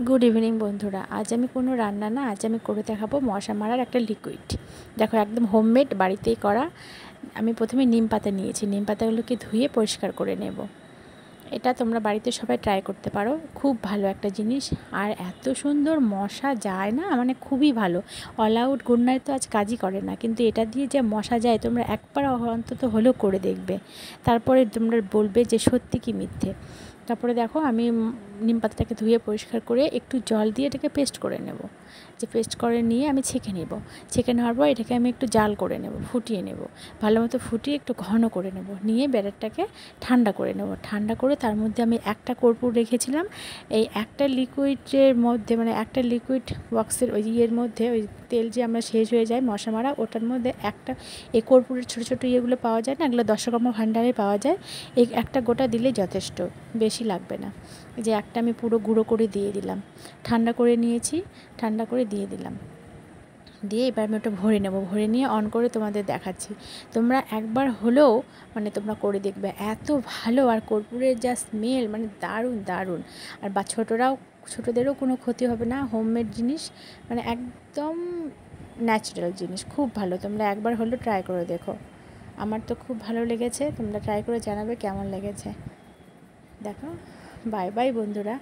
Good evening বন্ধুরা। আজ আমি কোনো রান্না না, আজ আমি করে দেখাবো মশা মারার একটা লিকুইড। দেখো, একদম হোমমেড, বাড়িতেই করা। আমি প্রথমে নিম পাতা নিয়েছি, নিম পাতাগুলোকে ধুয়ে পরিষ্কার করে নেব। এটা তোমরা বাড়িতে সবাই ট্রাই করতে পারো, খুব ভালো একটা জিনিস। আর এত সুন্দর মশা যায় না, মানে খুবই ভালো। অল আউট গুড নাইট তো আজ কাজই করে না, কিন্তু এটা দিয়ে যে মশা যায় তোমরা একবার অন্তত হলেও করে দেখবে, তারপরে তোমরা বলবে যে সত্যি কি মিথ্যে। তারপরে দেখো, আমি নিম পাতাটাকে ধুয়ে পরিষ্কার করে একটু জল দিয়ে এটাকে পেস্ট করে নেব। যে পেস্ট করে নিয়ে আমি ছেঁকে নেব। ছেঁকে নেওয়ার পর এটাকে আমি একটু জাল করে নেব, ফুটিয়ে নেব, ভালো মতো ফুটিয়ে একটু ঘন করে নেব। নিয়ে ব্যাটারটাকে ঠান্ডা করে নেব। ঠান্ডা করে তার মধ্যে আমি একটা কর্পূর রেখেছিলাম। এই একটা লিকুইডের মধ্যে, মানে একটা লিকুইড বক্সের ওই ইয়ের মধ্যে, ওই তেল যে আমরা শেষ হয়ে যায় মশা মারা, ওটার মধ্যে একটা এই কর্পূরের ছোটো ছোটো ইয়েগুলো পাওয়া যায় না, এগুলো দশকর্মা ভাণ্ডারে পাওয়া যায়। এই একটা গোটা দিলেই যথেষ্ট, বেশি লাগবে না। যে একটা আমি পুরো গুঁড়ো করে দিয়ে দিলাম, ঠান্ডা করে নিয়েছি, ঠান্ডা করে দিয়ে দিলাম। দিয়ে এবার আমি ওটা ভরে নেব। ভরে নিয়ে অন করে তোমাদের দেখাচ্ছি। তোমরা একবার হলেও মানে তোমরা করে দেখবে, এত ভালো। আর কর্পূরের যা স্মেল, মানে দারুণ দারুণ। আর বা ছোটোদেরও কোনো ক্ষতি হবে না। হোমমেড জিনিস, মানে একদম ন্যাচারাল জিনিস, খুব ভালো। তোমরা একবার হলেও ট্রাই করে দেখো। আমার তো খুব ভালো লেগেছে, তোমরা ট্রাই করে জানাবে কেমন লেগেছে। দেখো, বাই বাই বন্ধুরা।